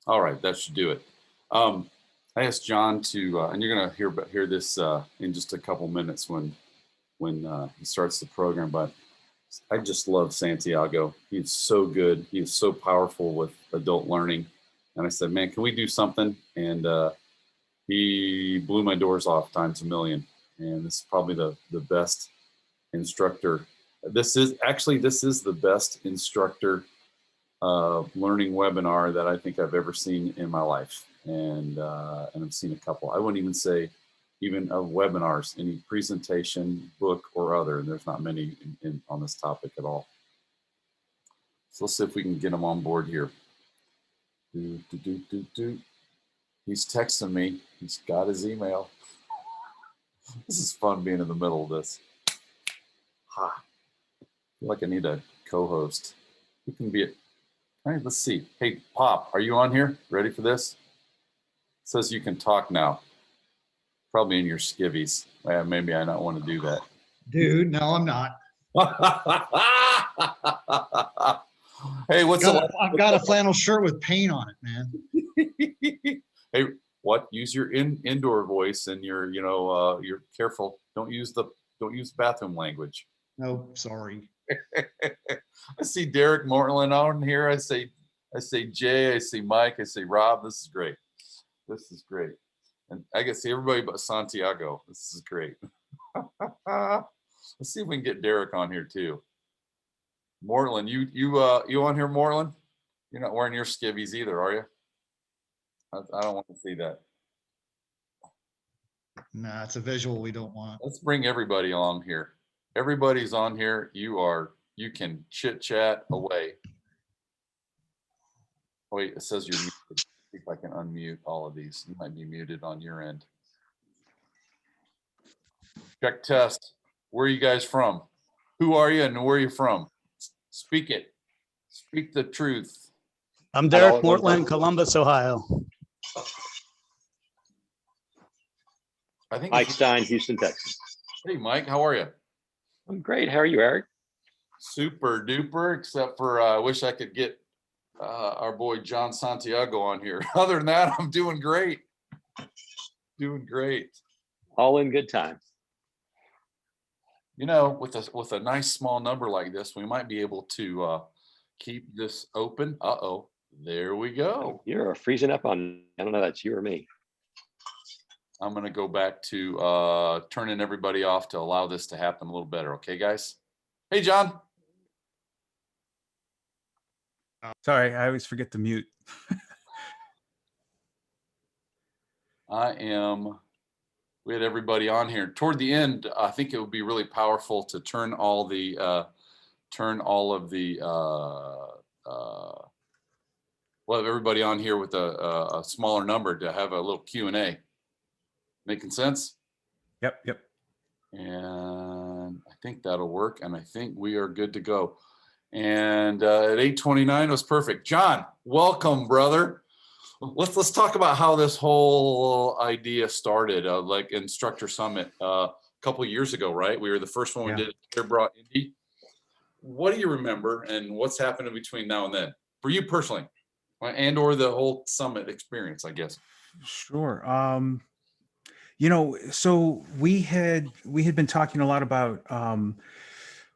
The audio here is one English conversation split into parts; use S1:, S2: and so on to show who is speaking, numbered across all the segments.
S1: All right, that should do it. I asked John to, and you're going to hear this in just a couple minutes when he starts the program. But I just love Santiago. He's so good. He is so powerful with adult learning. And I said, man, can we do something? And he blew my doors off times a million. And this is probably the best instructor. This is the best instructor learning webinar that I think I've ever seen in my life. And I've seen a couple. I wouldn't even say even of webinars, any presentation, book, or other. And there's not many on this topic at all. So let's see if we can get him on board here. He's texting me. He's got his email. This is fun being in the middle of this. Ha. I feel like I need a co-host. Who can be it? All right, let's see. Hey, Pop, are you on here? Ready for this? It says you can talk now. Probably in your skivvies. Maybe I don't want to do that.
S2: Dude, no, I'm not.
S1: Hey,
S2: I've got a flannel shirt with paint on it, man.
S1: Hey, what? Use your indoor voice and you're careful. Don't use the bathroom language.
S2: No, sorry.
S1: I see Derek Mortland on here. I say Jay. I see Mike. I say Rob. This is great. This is great. And I can see everybody but Santiago. This is great. Let's see if we can get Derek on here too. Mortland, you on here, Mortland? You're not wearing your skivvies either, are you? I don't want to see that.
S2: Nah, it's a visual we don't want.
S1: Let's bring everybody along here. Everybody's on here. You can chit chat away. Oh, wait, it says you're muted. See if I can unmute all of these. You might be muted on your end. Check test. Where are you guys from? Who are you and where are you from? Speak it. Speak the truth.
S3: I'm Derek Mortland, Columbus, Ohio.
S1: I think
S4: Mike Stein, Houston, Texas.
S1: Hey, Mike, how are you?
S4: I'm great. How are you, Eric?
S1: Super duper, except for I wish I could get our boy John Santiago on here. Other than that, I'm doing great. Doing great.
S4: All in good time.
S1: You know, with a nice small number like this, we might be able to keep this open. Uh-oh, there we go.
S4: You're freezing up on, I don't know, that's you or me.
S1: I'm going to go back to turning everybody off to allow this to happen a little better. Okay, guys? Hey, John.
S3: Sorry, I always forget to mute.
S1: We had everybody on here. Toward the end, I think it would be really powerful to turn all of the, we'll have everybody on here with a smaller number to have a little Q&A. Making sense?
S3: Yep.
S1: And I think that'll work. And I think we are good to go. And at 8:29 was perfect. John, welcome, brother. Let's talk about how this whole idea started, like Instructor Summit a couple of years ago, right? We were the first one we did at Brought Indy. What do you remember and what's happened in between now and then for you personally and or the whole summit experience, I guess?
S3: Sure. So we had been talking a lot about,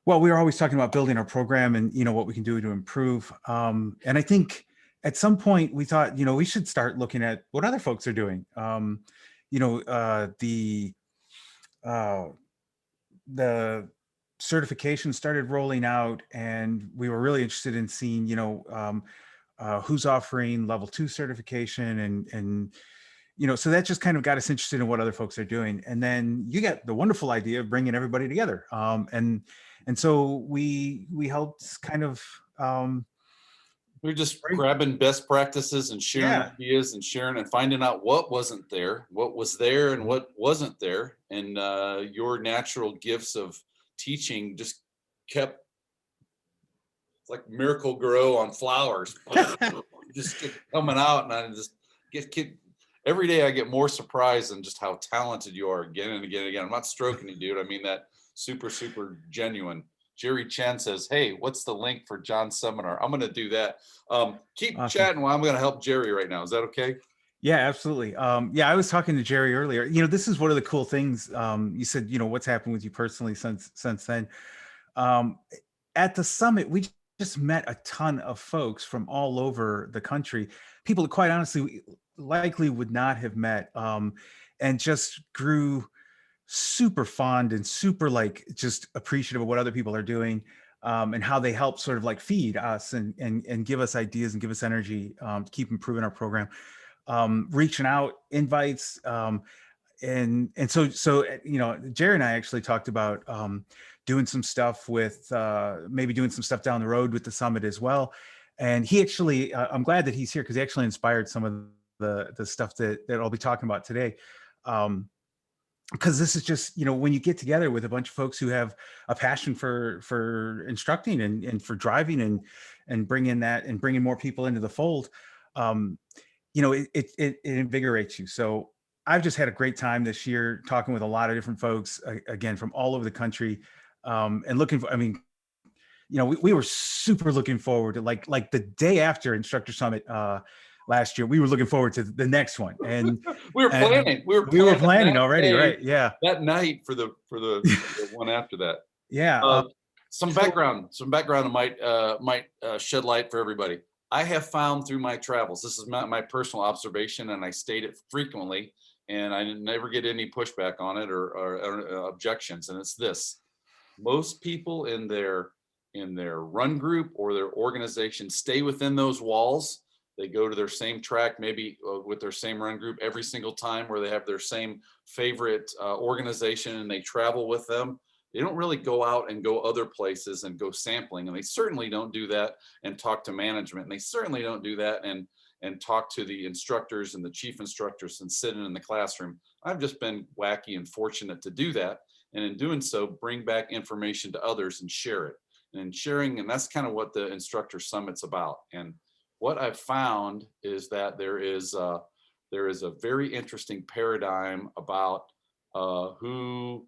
S3: well, we were always talking about building our program and, what we can do to improve. And I think at some point we thought, we should start looking at what other folks are doing. The certification started rolling out and we were really interested in seeing, who's offering level 2 certification and so that just kind of got us interested in what other folks are doing. And then you get the wonderful idea of bringing everybody together. And so we helped kind of,
S1: we're just grabbing best practices and sharing ideas and sharing and finding out what wasn't there, what was there and what wasn't there. And your natural gifts of teaching just kept, it's like Miracle Grow on flowers. Just keep coming out and I just get every day I get more surprised in just how talented you are again and again and again. I'm not stroking you, dude. I mean that super, super genuine Jerry Chen says, hey, what's the link for John's seminar? I'm going to do that. Keep
S3: Awesome.
S1: chatting while I'm going to help Jerry right now. Is that okay?
S3: Yeah, absolutely. Yeah, I was talking to Jerry earlier. This is one of the cool things. You said, what's happened with you personally since then. Um, at the summit, we just met a ton of folks from all over the country, people that quite honestly we likely would not have met, and just grew super fond and super like just appreciative of what other people are doing, and how they help sort of like feed us and give us ideas and give us energy, to keep improving our program, reaching out invites, and so Jerry and I actually talked about doing some stuff with maybe doing some stuff down the road with the summit as well. And he actually I'm glad that he's here because he actually inspired some of the stuff that I'll be talking about today. Because this is just, when you get together with a bunch of folks who have a passion for instructing and for driving and bringing more people into the fold, it invigorates you. So I've just had a great time this year talking with a lot of different folks, again, from all over the country, and looking for, we were super looking forward to like the day after Instructor Summit last year, we were looking forward to the next one. And
S1: we were
S3: planning
S1: that
S3: already,
S1: day,
S3: right? Yeah.
S1: that night for the one after that.
S3: Yeah.
S1: Some background might shed light for everybody. I have found through my travels, this is my personal observation, and I state it frequently, and I never get any pushback on it or objections. And it's this: most people in their run group or their organization stay within those walls. They go to their same track, maybe with their same run group every single time, where they have their same favorite organization and they travel with them. They don't really go out and go other places and go sampling. And they certainly don't do that and talk to management. And they certainly don't do that and talk to the instructors and the chief instructors and sit in the classroom. I've just been wacky and fortunate to do that. And in doing so, bring back information to others and share it. And in sharing, and that's kind of what the Instructor Summit's about. And what I've found is that there is a very interesting paradigm about who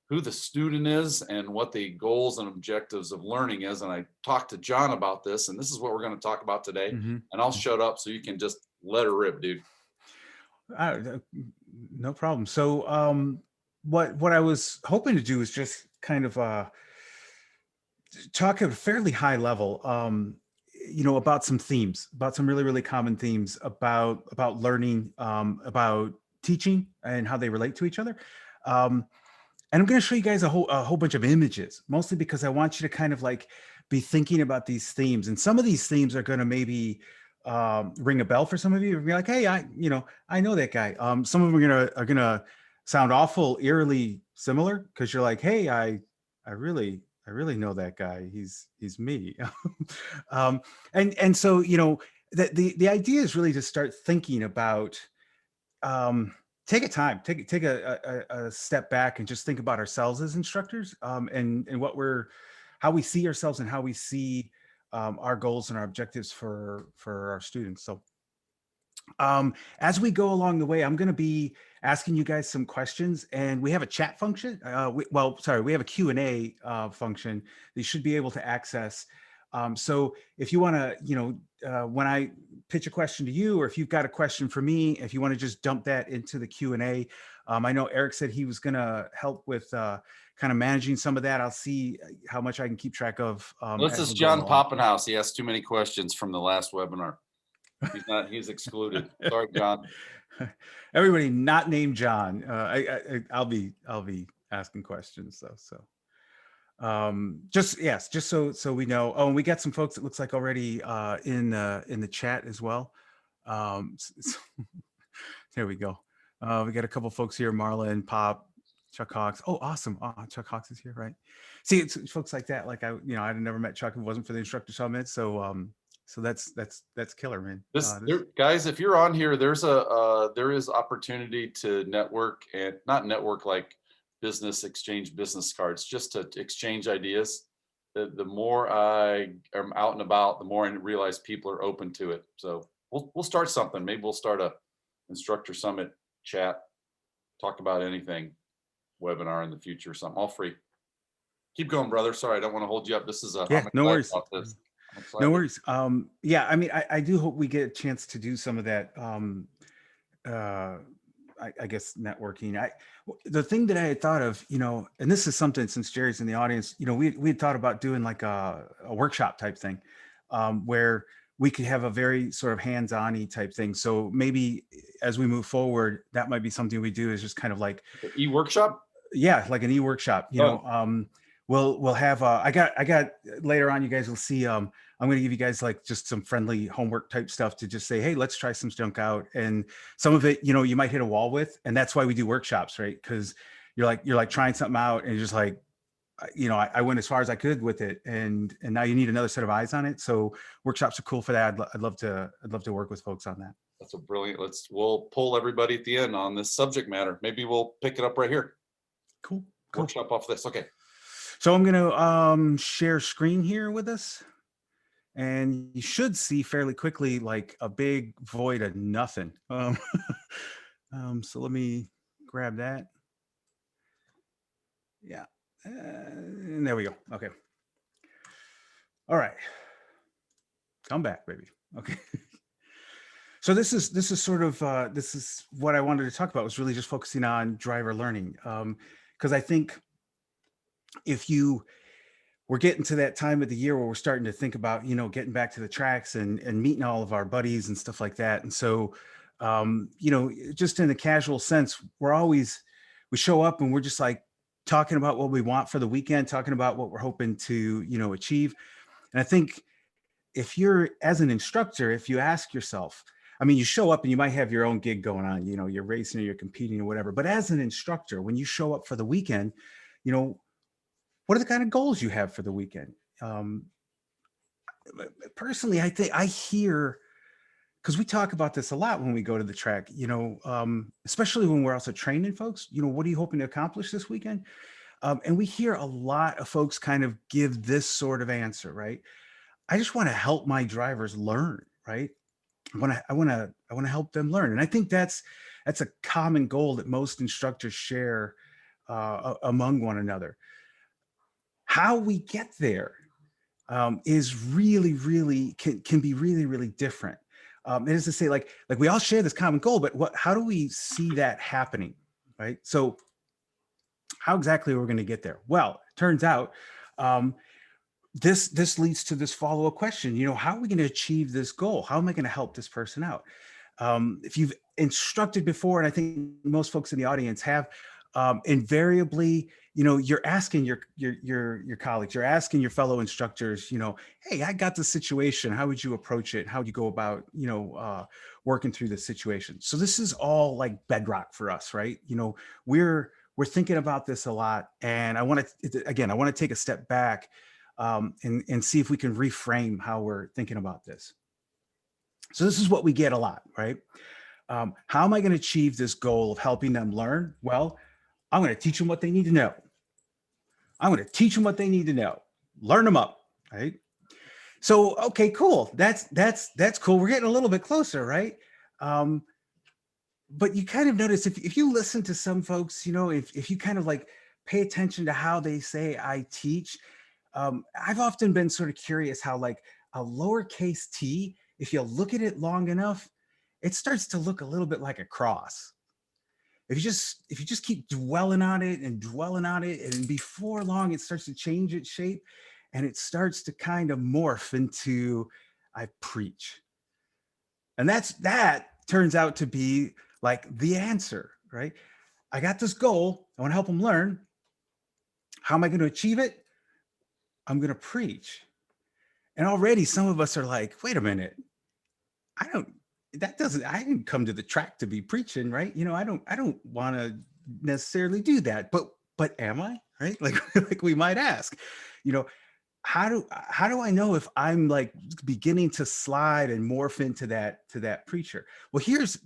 S1: the student is and what the goals and objectives of learning is. And I talked to John about this, and this is what we're going to talk about today.
S3: Mm-hmm.
S1: And I'll shut up so you can just let her rip, dude.
S3: No problem. So what I was hoping to do is just kind of talk at a fairly high level, about some themes, about some really, really common themes about learning, about teaching and how they relate to each other. And I'm going to show you guys a whole bunch of images, mostly because I want you to kind of like be thinking about these themes. And some of these themes are going to maybe ring a bell for some of you. Be like, hey, I know that guy. Some of them are gonna sound awful, eerily similar because you're like, hey, I really know that guy. He's me. And so the idea is really to start thinking about. Take a step back and just think about ourselves as instructors, and how we see ourselves and how we see our goals and our objectives for our students. So as we go along the way, I'm going to be asking you guys some questions, and we have a chat function. We have a Q&A function that you should be able to access. So if you want to, when I pitch a question to you, or if you've got a question for me, if you want to just dump that into the Q&A. I know Eric said he was going to help with kind of managing some of that. I'll see how much I can keep track of.
S1: This is John Poppenhouse. He asked too many questions from the last webinar. He's excluded. Sorry, John.
S3: Everybody not named John. I'll be asking questions though. So just so we know. Oh, and we got some folks, it looks like, already in the chat as well. There we go. We got a couple folks here: Marla and Pop, Chuck Hawks. Oh, awesome. Chuck Hawks is here, right? See, it's folks like that. Like I'd never met Chuck if it wasn't for the Instructor Summit. So that's killer, man.
S1: Guys, if you're on here, there is opportunity to network, and not network like business exchange business cards, just to exchange ideas. The more I am out and about, the more I realize people are open to it. So we'll start something. Maybe we'll start a Instructor Summit chat, talk about anything, webinar in the future or something, all free. Keep going, brother. Sorry, I don't want to hold you up. This is
S3: Yeah,
S1: I'm
S3: no
S1: excited
S3: worries.
S1: about this. I'm excited.
S3: No worries. Yeah, I mean, I do hope we get a chance to do some of that. Uh, I guess networking. The thing that I had thought of, and this is something, since Jerry's in the audience, we had thought about doing like a workshop type thing, where we could have a very sort of hands-on-y type thing. So maybe as we move forward, that might be something we do, is just kind of like
S1: e-workshop.
S3: Yeah, like an e-workshop. We'll have I got later on, you guys will see, I'm going to give you guys like just some friendly homework type stuff to just say, hey, let's try some junk out. And some of it, you might hit a wall with, and that's why we do workshops, right? Because you're like trying something out, and you're just like, I went as far as I could with it, and now you need another set of eyes on it. So workshops are cool for that. I'd love to work with folks on that.
S1: That's a brilliant. We'll pull everybody at the end on this subject matter. Maybe we'll pick it up right here.
S3: Cool.
S1: Workshop off this. Okay.
S3: So I'm going to share screen here with us, and you should see fairly quickly like a big void of nothing. So let me grab that. Yeah, and there we go. Okay. All right. Come back, baby. Okay. So this is sort of this is what I wanted to talk about, was really just focusing on driver learning, because I think if we're getting to that time of the year where we're starting to think about, getting back to the tracks and meeting all of our buddies and stuff like that. And so, just in a casual sense, we show up and we're just like talking about what we want for the weekend, talking about what we're hoping to, achieve. And I think if you're, as an instructor, if you ask yourself, I mean, you show up and you might have your own gig going on, you're racing or you're competing or whatever. But as an instructor, when you show up for the weekend, what are the kind of goals you have for the weekend? Personally, I hear, because we talk about this a lot when we go to the track, especially when we're also training folks, what are you hoping to accomplish this weekend? And we hear a lot of folks kind of give this sort of answer, right? I just want to help my drivers learn, right? I want to help them learn. And I think that's a common goal that most instructors share among one another. How we get there is really, really can be really, really different. It is to say, like we all share this common goal, but how do we see that happening, right? So how exactly are we going to get there? Well, it turns out this leads to this follow-up question. How are we going to achieve this goal? How am I going to help this person out? If you've instructed before, and I think most folks in the audience have, invariably, you're asking your colleagues, you're asking your fellow instructors, hey, I got this situation. How would you approach it? How would you go about, working through the situation? So this is all like bedrock for us, right? We're thinking about this a lot, and I want to take a step back and see if we can reframe how we're thinking about this. So this is what we get a lot, right? How am I going to achieve this goal of helping them learn? Well, I'm going to teach them what they need to know. I'm going to teach them what they need to know. Learn them up, right? So, okay, cool. That's cool. We're getting a little bit closer, right? But you kind of notice if you listen to some folks, if you kind of like pay attention to how they say I teach, I've often been sort of curious how like a lowercase t, if you look at it long enough, it starts to look a little bit like a cross. If you just keep dwelling on it, and before long, it starts to change its shape, and it starts to kind of morph into I preach. And that turns out to be like the answer, right? I got this goal. I want to help them learn. How am I going to achieve it? I'm going to preach. And already some of us are like, wait a minute. I didn't come to the track to be preaching, right? I don't want to necessarily do that, but am I, right? Like we might ask, how do I know if I'm like beginning to slide and morph into that preacher? Well, here's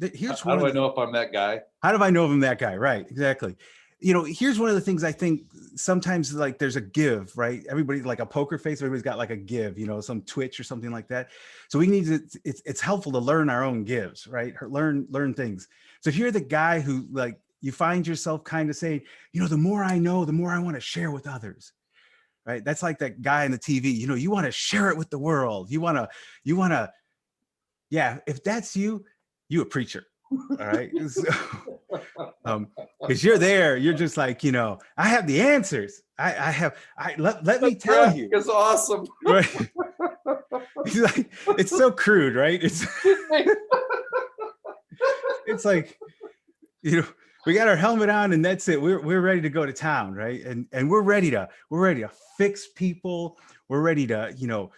S1: how do I know if I'm that guy?
S3: How do I know if I'm that guy? Right. Exactly. Here's one of the things I think sometimes, like, there's a give, right? Everybody, like a poker face, everybody's got like a give, some twitch or something like that. So we need to, it's helpful to learn our own gives, right? Learn things. So if you're the guy who, like, you find yourself kind of saying, the more I know, the more I want to share with others. right? That's like that guy on the TV, you want to share it with the world. You want to, yeah, if that's you a preacher. All right. So, because you're there, you're just like, I have the answers. Let me tell you.
S1: It's awesome.
S3: Right. It's so crude, right? It's like, we got our helmet on and that's it. We're ready to go to town, right? And we're ready to fix people. We're ready to,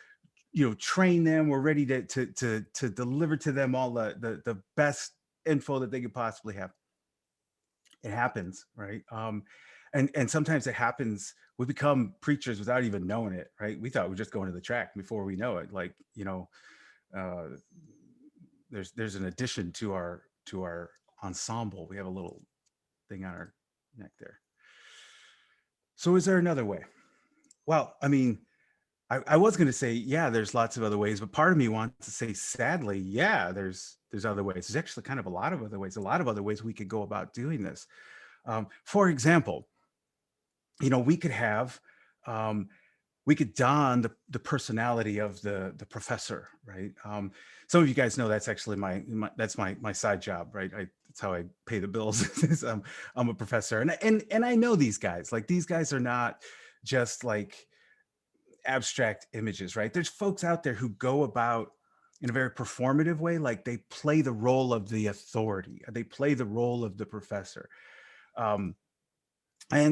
S3: train them. We're ready to deliver to them all the best info that they could possibly have. It happens, right? And sometimes it happens. We become preachers without even knowing it, right? We thought we were just going to the track before we know it. Like, there's an addition to our ensemble. We have a little thing on our neck there. So is there another way? Well, I mean, I was going to say, yeah, there's lots of other ways, but part of me wants to say, sadly, yeah, there's other ways. There's actually kind of a lot of other ways we could go about doing this. For example, we could have, we could don the personality of the professor, right? Some of you guys know that's actually my side job, right? That's how I pay the bills. I'm a professor, and I know these guys. Like, these guys are not just like abstract images, right? There's folks out there who go about in a very performative way, like they play the role of the authority, they play the role of the professor, and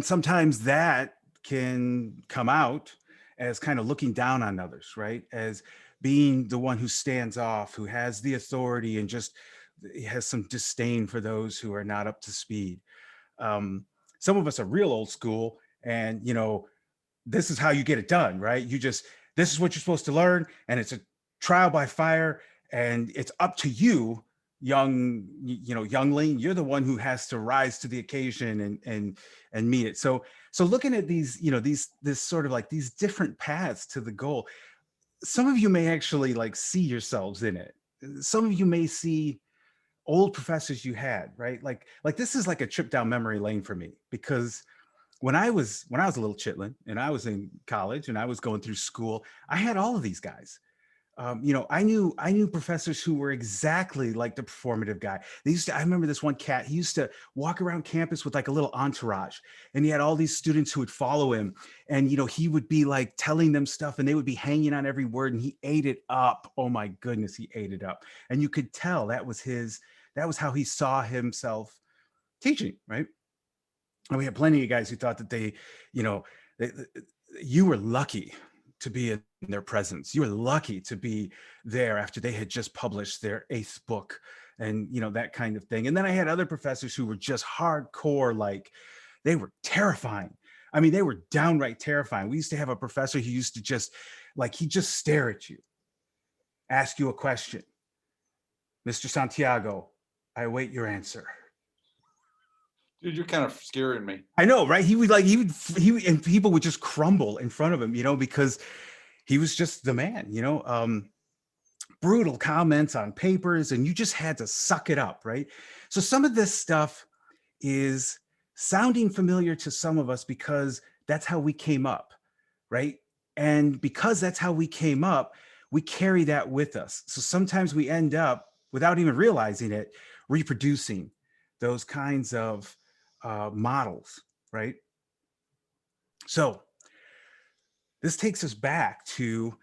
S3: sometimes that can come out as kind of looking down on others, right? As being the one who stands off, who has the authority and just has some disdain for those who are not up to speed. Some of us are real old school, and this is how you get it done, right? This is what you're supposed to learn, and it's a trial by fire, and it's up to you, youngling. You're the one who has to rise to the occasion and meet it. So looking at these, this sort of like these different paths to the goal, some of you may actually like see yourselves in it. Some of you may see old professors you had, right? Like this is like a trip down memory lane for me, because when I was a little chitlin and I was in college and I was going through school, I had all of these guys. I knew professors who were exactly like the performative guy. I remember this one cat, he used to walk around campus with like a little entourage, and he had all these students who would follow him, and, he would be like telling them stuff and they would be hanging on every word, and he ate it up. Oh my goodness, he ate it up. And you could tell that was how he saw himself teaching, right? And we had plenty of guys who thought that you were lucky to be in their presence. You were lucky to be there after they had just published their 8th book, and that kind of thing. And then I had other professors who were just hardcore, like they were terrifying. I mean, they were downright terrifying. We used to have a professor who used to just stare at you, ask you a question. Mr. Santiago, I await your answer.
S1: Dude, you're kind of scaring me.
S3: I know, right? And people would just crumble in front of him, because he was just the man, brutal comments on papers, and you just had to suck it up, right? So some of this stuff is sounding familiar to some of us because that's how we came up, right? And because that's how we came up, we carry that with us. So sometimes we end up, without even realizing it, reproducing those kinds of models, right? So this takes us back to,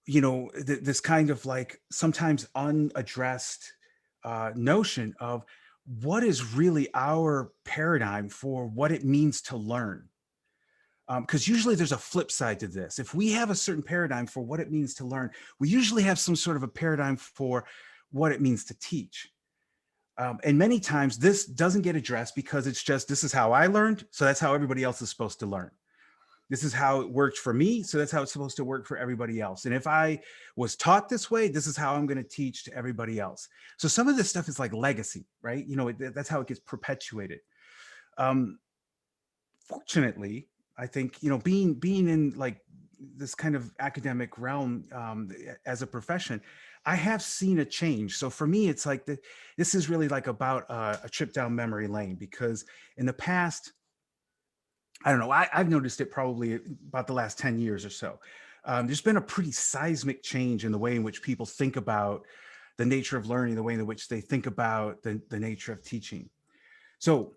S3: this kind of like sometimes unaddressed notion of what is really our paradigm for what it means to learn. Because usually there's a flip side to this. If we have a certain paradigm for what it means to learn, we usually have some sort of a paradigm for what it means to teach. And many times this doesn't get addressed because it's just, this is how I learned, so that's how everybody else is supposed to learn. This is how it worked for me, so that's how it's supposed to work for everybody else. And if I was taught this way, this is how I'm going to teach to everybody else. So some of this stuff is like legacy, right? That's how it gets perpetuated. Fortunately, I think, being in like this kind of academic realm as a profession, I have seen a change. So for me, it's like this is really like about a trip down memory lane, because in the past, I don't know, I've noticed it probably about the last 10 years or so. There's been a pretty seismic change in the way in which people think about the nature of learning, the way in which they think about the nature of teaching. So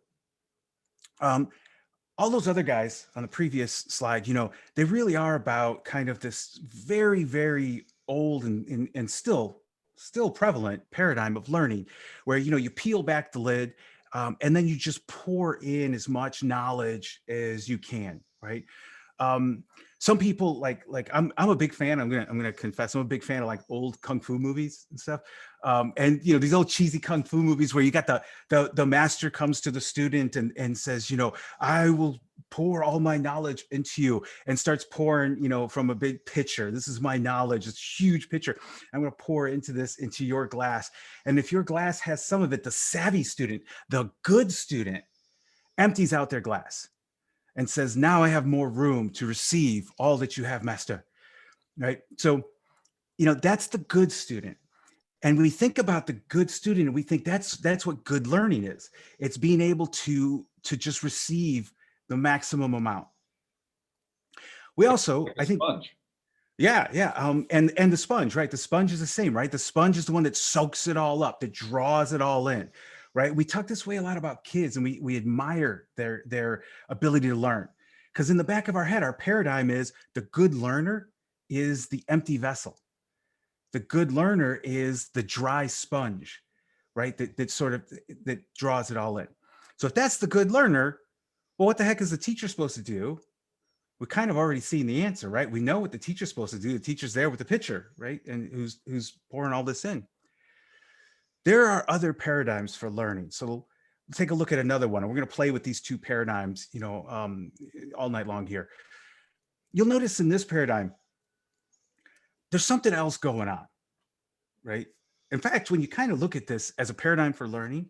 S3: um, all those other guys on the previous slide, they really are about kind of this very, very old and still prevalent paradigm of learning, where you peel back the lid, and then you just pour in as much knowledge as you can, right? um some people like I'm a big fan. I'm gonna confess, I'm a big fan of like old kung fu movies and stuff. And these old cheesy kung fu movies where you got the master comes to the student and says, I will pour all my knowledge into you, and starts pouring from a big pitcher. This is my knowledge, this huge pitcher. I'm going to pour into your glass. And if your glass has some of it, the savvy student, the good student, empties out their glass and says, now I have more room to receive all that you have, master. Right? So, that's the good student. And we think about the good student and we think that's what good learning is. It's being able to just receive the maximum amount. We also,
S1: Like a
S3: I think,
S1: sponge.
S3: yeah. And the sponge, right? The sponge is the same, right? The sponge is the one that soaks it all up, that draws it all in, right? We talk this way a lot about kids, and we admire their ability to learn, because in the back of our head, our paradigm is the good learner is the empty vessel. The good learner is the dry sponge, right? That draws it all in. So if that's the good learner, well, what the heck is the teacher supposed to do? We kind of already seen the answer, right? We know what the teacher's supposed to do. The teacher's there with the pitcher, right? And who's pouring all this in. There are other paradigms for learning. So we'll take a look at another one. And we're going to play with these two paradigms, all night long here. You'll notice in this paradigm, there's something else going on, right? In fact, when you kind of look at this as a paradigm for learning,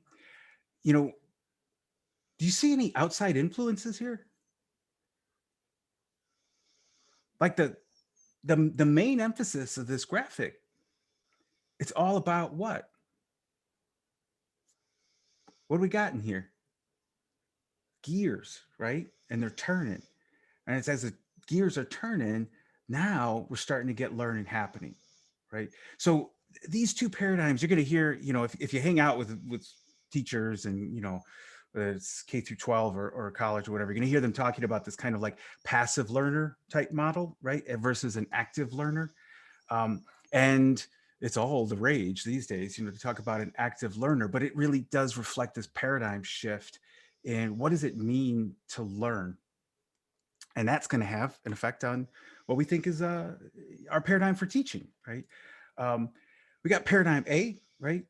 S3: do you see any outside influences here? Like the main emphasis of this graphic, it's all about what? What do we got in here? Gears, right? And they're turning. And it's as the gears are turning, now we're starting to get learning happening, right? So these two paradigms, you're going to hear, if you hang out with teachers and, whether it's K through 12 or college or whatever, you're going to hear them talking about this kind of like passive learner type model, right? Versus an active learner. And it's all the rage these days, to talk about an active learner, but it really does reflect this paradigm shift in what does it mean to learn? And that's going to have an effect on what we think is our paradigm for teaching, right? We got paradigm A, right?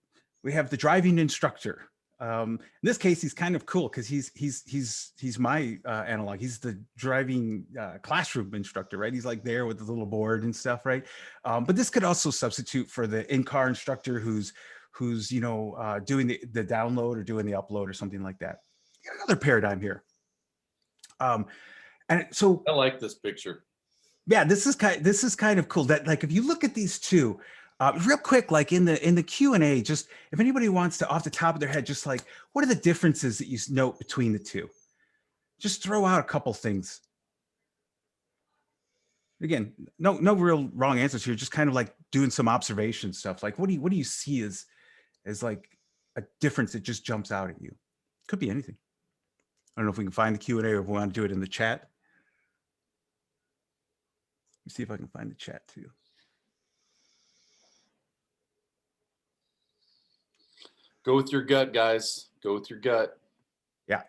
S3: We have the driving instructor. In this case, he's kind of cool because he's my analog. He's the driving classroom instructor, right? He's like there with the little board and stuff, right? But this could also substitute for the in-car instructor who's doing the download or doing the upload or something like that. You got another paradigm here. And so
S1: I like this picture.
S3: yeah, this is kind of cool. That like if you look at these two, real quick, like in the Q&A, just if anybody wants to off the top of their head, just like what are the differences that you note between the two? Just throw out a couple things. Again, no real wrong answers here. Just kind of like doing some observation stuff. Like what do you see as like a difference that just jumps out at you? Could be anything. I don't know if we can find the Q&A or if we want to do it in the chat. Let me see if I can find the chat too.
S1: Go with your gut, guys. Go with your gut.
S3: Yeah.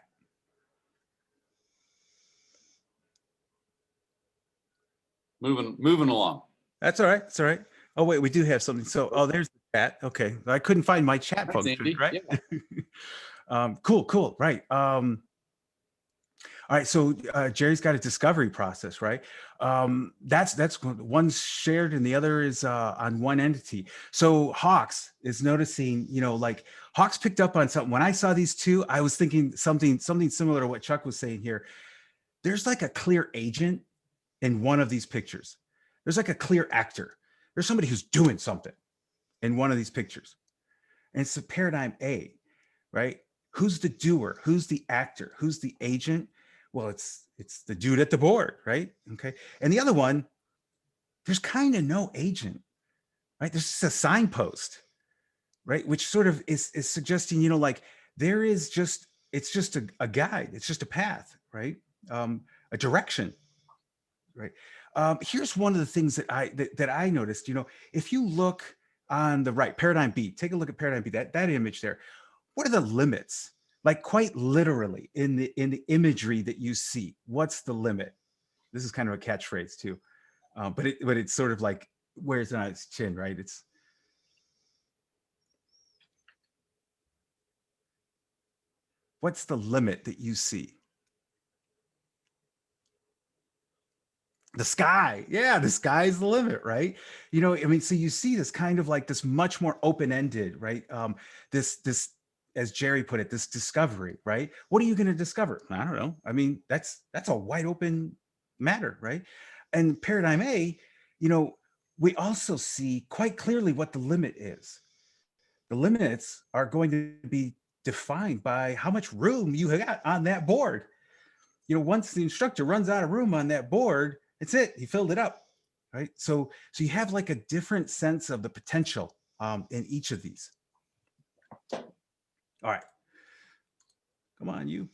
S1: Moving along.
S3: That's all right. That's all right. Oh, wait, we do have something. So, there's the chat. Okay. I couldn't find my chat
S1: Thanks,
S3: function,
S1: Andy.
S3: right?
S1: Yeah.
S3: Cool. Right. All right. So Jerry's got a discovery process, right? That's one's shared and the other is on one entity. So Hawks is noticing, like Hawks picked up on something. When I saw these two, I was thinking something similar to what Chuck was saying here. There's like a clear agent in one of these pictures. There's like a clear actor. There's somebody who's doing something in one of these pictures. And it's the paradigm A, right? Who's the doer? Who's the actor? Who's the agent? Well, it's the dude at the board, right? Okay. And the other one, there's kind of no agent, right? There's just a signpost, right? Which sort of is suggesting, like there is just, it's just a guide. It's just a path, right? A direction, right? Here's one of the things that I noticed, if you look on the right, paradigm B, take a look at paradigm B, that image there. What are the limits? Like quite literally in the imagery that you see, what's the limit? This is kind of a catchphrase too. But it's sort of like wears it on its chin, right? It's what's the limit that you see? The sky. Yeah, the sky is the limit, right? I mean, so you see this kind of like this much more open-ended, right? This, as Jerry put it, this discovery, right? What are you going to discover? I don't know. I mean, that's a wide open matter, right? And paradigm A, we also see quite clearly what the limit is. The limits are going to be defined by how much room you got on that board. Once the instructor runs out of room on that board, it's it. He filled it up, right? So you have like a different sense of the potential in each of these. All right, come on, you.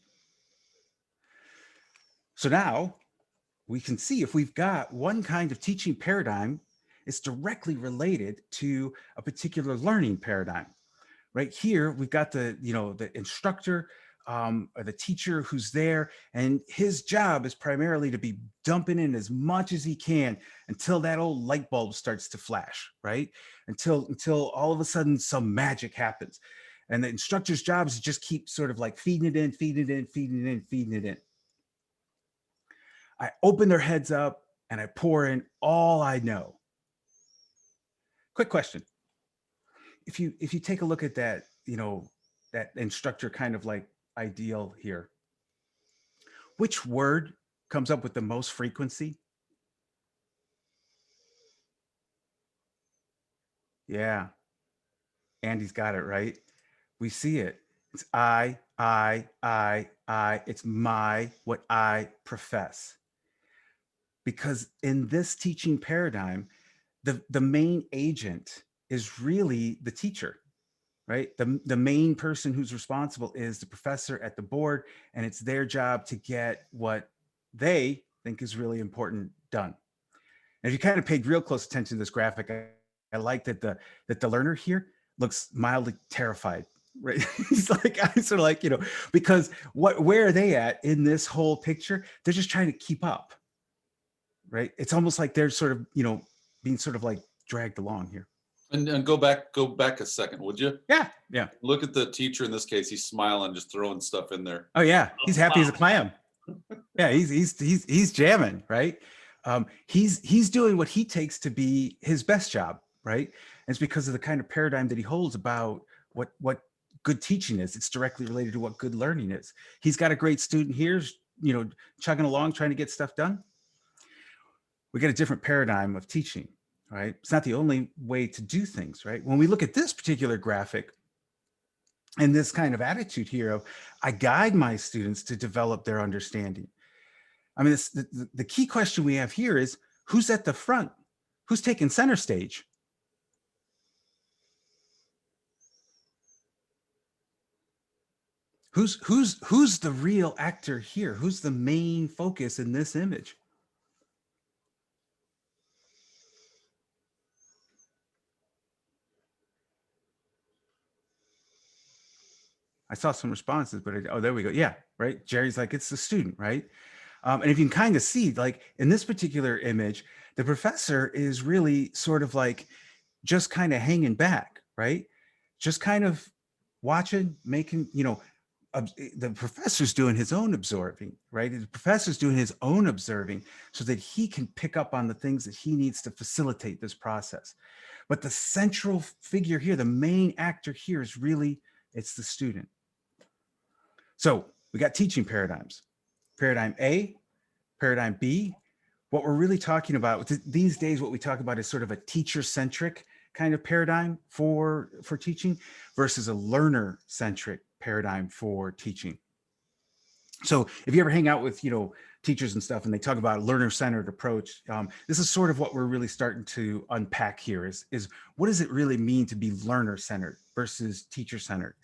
S3: So now we can see if we've got one kind of teaching paradigm, it's directly related to a particular learning paradigm. Right here, we've got the instructor or the teacher who's there, and his job is primarily to be dumping in as much as he can until that old light bulb starts to flash, right? Until all of a sudden some magic happens. And the instructor's job is to just keep sort of like feeding it in, feeding it in, feeding it in, feeding it in. I open their heads up and I pour in all I know. Quick question. If you take a look at that, that instructor kind of like ideal here, which word comes up with the most frequency? Yeah, Andy's got it right. We see it. It's I. It's what I profess. Because in this teaching paradigm, the main agent is really the teacher, right? The main person who's responsible is the professor at the board, and it's their job to get what they think is really important done. And if you kind of paid real close attention to this graphic, I like that the learner here looks mildly terrified, right? He's like, I sort of like, because where are they at in this whole picture? They're just trying to keep up, right? It's almost like they're sort of, being sort of like dragged along here.
S1: And go back a second, would you?
S3: Yeah.
S1: Look at the teacher in this case. He's smiling, just throwing stuff in there.
S3: Oh yeah, he's happy as a clam. Yeah, he's jamming, right? He's doing what he takes to be his best job, right? And it's because of the kind of paradigm that he holds about what good teaching is. It's directly related to what good learning is. He's got a great student here, chugging along, trying to get stuff done. We get a different paradigm of teaching, right? It's not the only way to do things, right? When we look at this particular graphic and this kind of attitude here of, I guide my students to develop their understanding. I mean, the key question we have here is, who's at the front? Who's taking center stage? Who's the real actor here? Who's the main focus in this image? I saw some responses, but oh, there we go. Yeah, right. Jerry's like, it's the student, right? And if you can kind of see, like in this particular image, the professor is really sort of like just kind of hanging back, right? Just kind of watching, making, the professor's doing his own absorbing, right? The professor's doing his own observing so that he can pick up on the things that he needs to facilitate this process. But the central figure here, the main actor here is really, it's the student. So we got teaching paradigms. Paradigm A, paradigm B. What we're really talking about these days, what we talk about is sort of a teacher-centric kind of paradigm for teaching versus a learner-centric paradigm for teaching. So if you ever hang out with, teachers and stuff, and they talk about a learner-centered approach, this is sort of what we're really starting to unpack here is what does it really mean to be learner-centered versus teacher-centered?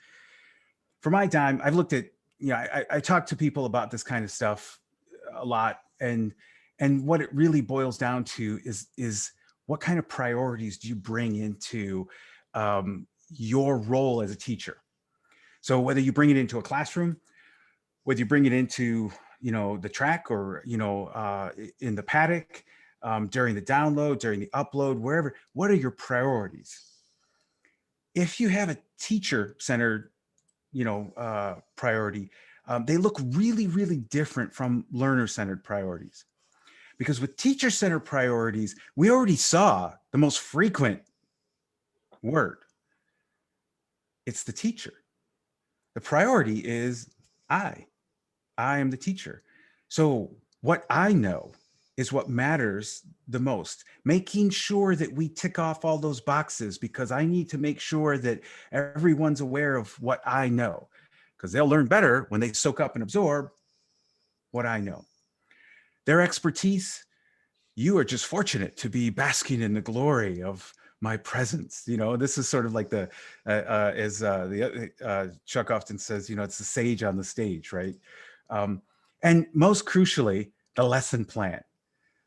S3: For my time, I've looked at, I talk to people about this kind of stuff a lot, and what it really boils down to is what kind of priorities do you bring into your role as a teacher? So whether you bring it into a classroom, whether you bring it into, the track, or, in the paddock, during the download, during the upload, wherever, what are your priorities? If you have a teacher-centered, priority, they look really, really different from learner-centered priorities. Because with teacher-centered priorities, we already saw the most frequent word. It's the teacher. The priority is I am the teacher. So what I know is what matters the most. Making sure that we tick off all those boxes, because I need to make sure that everyone's aware of what I know, because they'll learn better when they soak up and absorb what I know. Their expertise, you are just fortunate to be basking in the glory of my presence. This is sort of like Chuck often says, it's the sage on the stage, right? And most crucially, the lesson plan.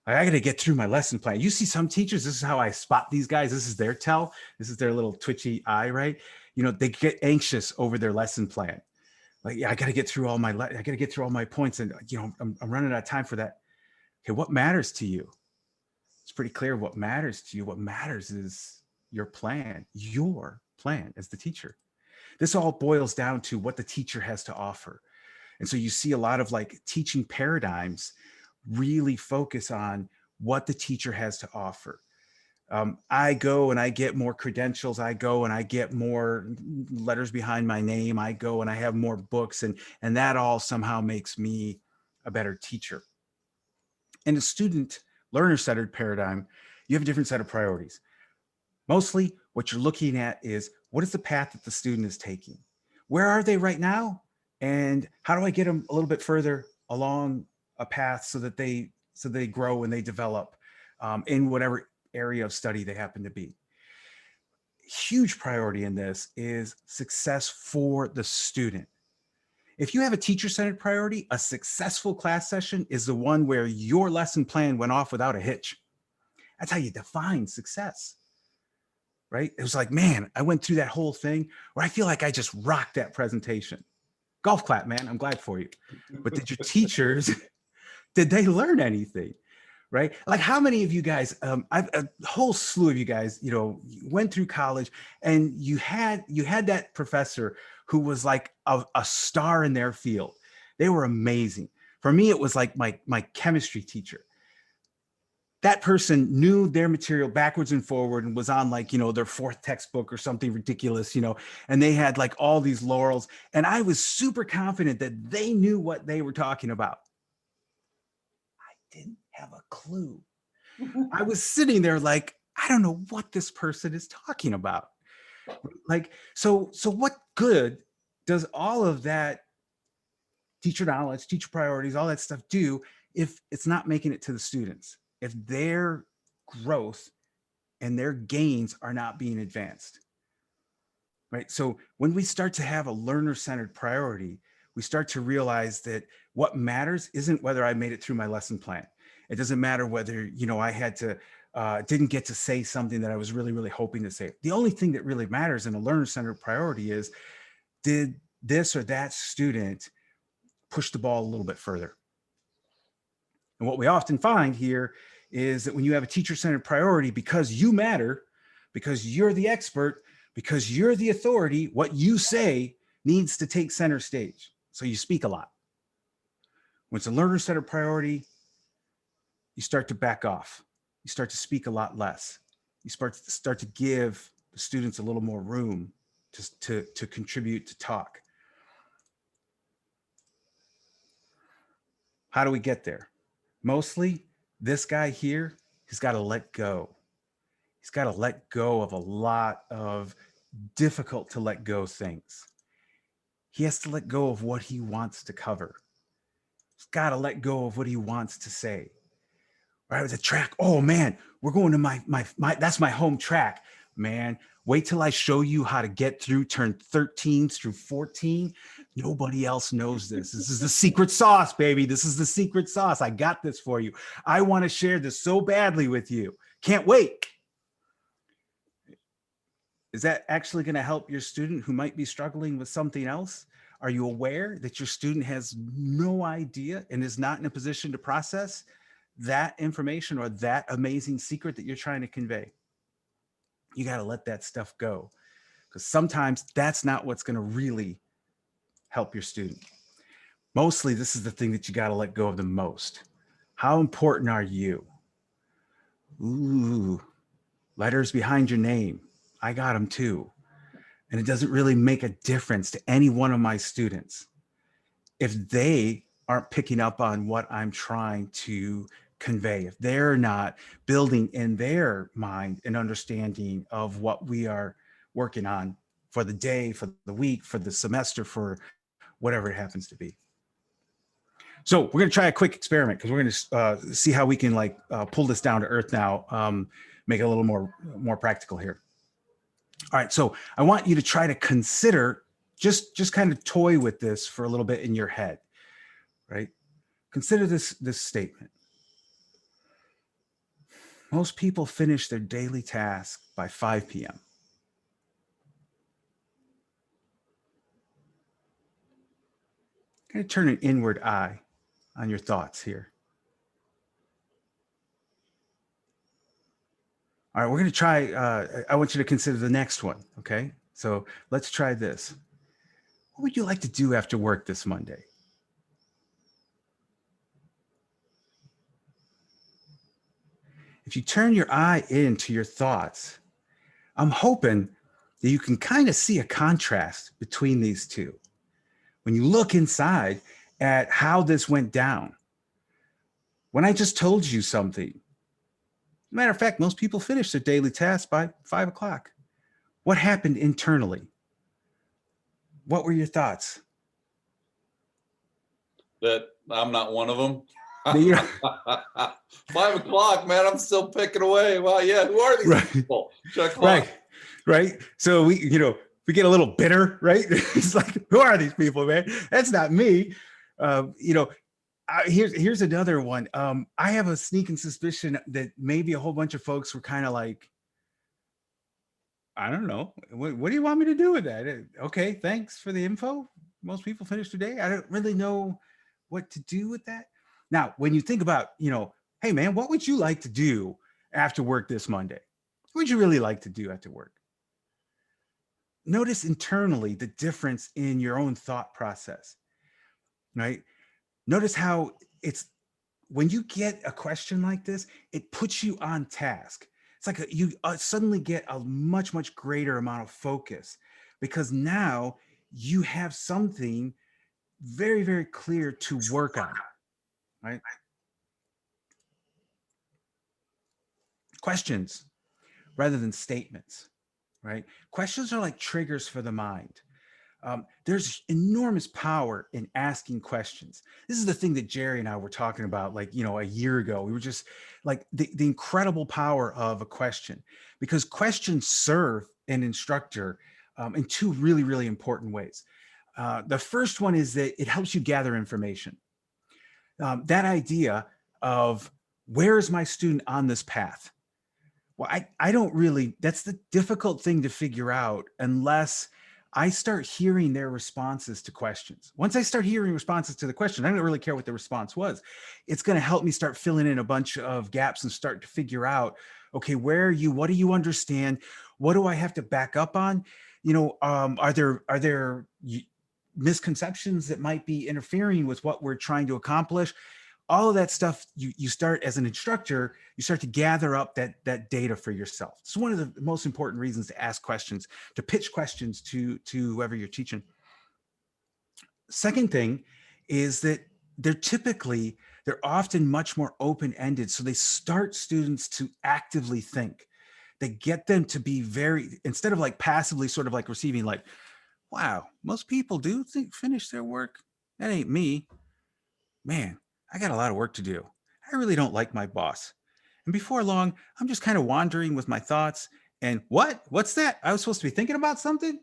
S3: I got to get through my lesson plan. You see some teachers, this is how I spot these guys. This is their tell. This is their little twitchy eye, right? They get anxious over their lesson plan. Like, yeah, I got to get through all my points, and I'm running out of time for that. Okay, what matters to you? It's pretty clear what matters to you. What matters is your plan as the teacher. This all boils down to what the teacher has to offer. And so you see a lot of teaching paradigms really focus on what the teacher has to offer. I go and I get more credentials. I go and I get more letters behind my name. I go and I have more books, and that all somehow makes me a better teacher. In a student learner-centered paradigm, you have a different set of priorities. Mostly what you're looking at is, what is the path that the student is taking? Where are they right now? And how do I get them a little bit further along a path so that they grow and they develop in whatever area of study they happen to be? Huge priority in this is success for the student. If you have a teacher-centered priority, a successful class session is the one where your lesson plan went off without a hitch. That's how you define success, right? It was like, man, I went through that whole thing where I feel like I just rocked that presentation. Golf clap, man. I'm glad for you. But did your teachers, did they learn anything? Right? Like, how many of you guys, a whole slew of you guys, went through college, and you had that professor who was like a star in their field. They were amazing. For me, it was like my chemistry teacher. That person knew their material backwards and forward, and was on their fourth textbook or something ridiculous, and they had all these laurels. And I was super confident that they knew what they were talking about. I didn't have a clue. I was sitting there like, I don't know what this person is talking about. So what good does all of that teacher knowledge, teacher priorities, all that stuff do if it's not making it to the students, if their growth and their gains are not being advanced, right? So when we start to have a learner-centered priority, we start to realize that what matters isn't whether I made it through my lesson plan. It doesn't matter whether, I had to, didn't get to say something that I was really, really hoping to say. The only thing that really matters in a learner-centered priority is, did this or that student push the ball a little bit further? And what we often find here is that when you have a teacher-centered priority, because you matter, because you're the expert, because you're the authority, what you say needs to take center stage. So you speak a lot. When it's a learner-centered priority, you start to back off. You start to speak a lot less. You start to give the students a little more room to contribute, to talk. How do we get there? Mostly, this guy here, he's got to let go. He's got to let go of a lot of difficult to let go things. He has to let go of what he wants to cover. got to let go of what he wants to say. Right? With the track, oh man, we're going to my that's my home track, man. Wait till I show you how to get through turn 13 through 14. Nobody else knows this. This is the secret sauce, baby. This is the secret sauce. I got this for you. I want to share this so badly with you. Can't wait. Is that actually going to help your student who might be struggling with something else? Are you aware that your student has no idea and is not in a position to process that information or that amazing secret that you're trying to convey? You got to let that stuff go, because sometimes that's not what's going to really help your student. Mostly, this is the thing that you got to let go of the most. How important are you? Ooh, letters behind your name. I got them too. And it doesn't really make a difference to any one of my students if they aren't picking up on what I'm trying to convey, if they're not building in their mind an understanding of what we are working on for the day, for the week, for the semester, for whatever it happens to be. So we're going to try a quick experiment, because we're going to see how we can pull this down to earth now, make it a little more practical here. All right, so I want you to try to consider, just kind of toy with this for a little bit in your head, right? Consider this statement. Most people finish their daily task by 5 p.m. Kind of turn an inward eye on your thoughts here. All right, we're going to try, I want you to consider the next one, okay? So let's try this. What would you like to do after work this Monday? If you turn your eye into your thoughts, I'm hoping that you can kind of see a contrast between these two. When you look inside at how this went down, when I just told you something, matter of fact, most people finish their daily tasks by 5 o'clock. What happened internally? What were your thoughts?
S1: That I'm not one of them.
S3: You
S1: 5 o'clock, man. I'm still picking away. Wow, yeah. Who are these
S3: Right.
S1: people? Check clock.
S3: Right. So we get a little bitter, right? It's like, who are these people, man? That's not me. Here's another one. I have a sneaking suspicion that maybe a whole bunch of folks were kind of like, I don't know. What do you want me to do with that? Okay, thanks for the info. Most people finish their day. I don't really know what to do with that. Now, when you think about, hey man, what would you like to do after work this Monday? What would you really like to do after work? Notice internally the difference in your own thought process, right? Notice how when you get a question like this, it puts you on task. It's like you suddenly get a much, much greater amount of focus, because now you have something very, very clear to work on, right? Questions rather than statements, right? Questions are like triggers for the mind. There's enormous power in asking questions. This is the thing that Jerry and I were talking about, a year ago. We were just like the incredible power of a question, because questions serve an instructor in two really, really important ways. The first one is that it helps you gather information. That idea of, where is my student on this path? Well, I don't really, that's the difficult thing to figure out unless I start hearing their responses to questions. Once I start hearing responses to the question, I don't really care what the response was. It's going to help me start filling in a bunch of gaps and start to figure out, okay, where are you? What do you understand? What do I have to back up on? Are there misconceptions that might be interfering with what we're trying to accomplish? All of that stuff, you start as an instructor, you start to gather up that data for yourself. It's one of the most important reasons to ask questions, to pitch questions to whoever you're teaching. Second thing is that they're often much more open-ended. So they start students to actively think. They get them to be instead of like passively sort of like receiving wow, most people do finish their work. That ain't me. man, I got a lot of work to do. I really don't like my boss. And before long, I'm just kind of wandering with my thoughts. And what's that? I was supposed to be thinking about something?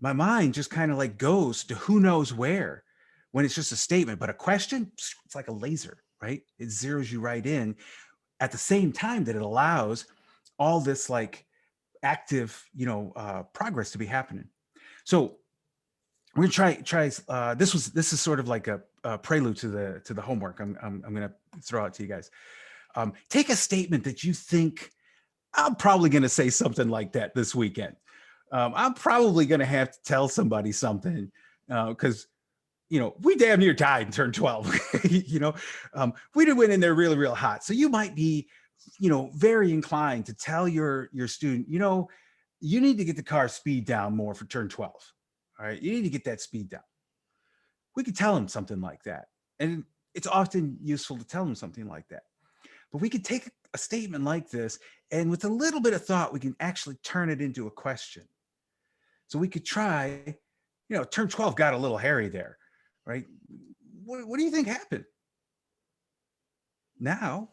S3: My mind just kind of like goes to who knows where when it's just a statement, but a question, it's like a laser, right? It zeroes you right in at the same time that it allows all this like active, progress to be happening. So we're gonna try. This is sort of like a prelude to the homework. I'm gonna throw out to you guys. Take a statement that you think I'm probably gonna say something like that this weekend. I'm probably gonna have to tell somebody something because we damn near died and turned 12. We did went in there really, real hot. So you might be, very inclined to tell your student, you need to get the car speed down more for turn 12. All right. You need to get that speed down. We could tell them something like that. And it's often useful to tell them something like that. But we could take a statement like this, and with a little bit of thought, we can actually turn it into a question. So we could try, turn 12 got a little hairy there, right? What do you think happened? Now,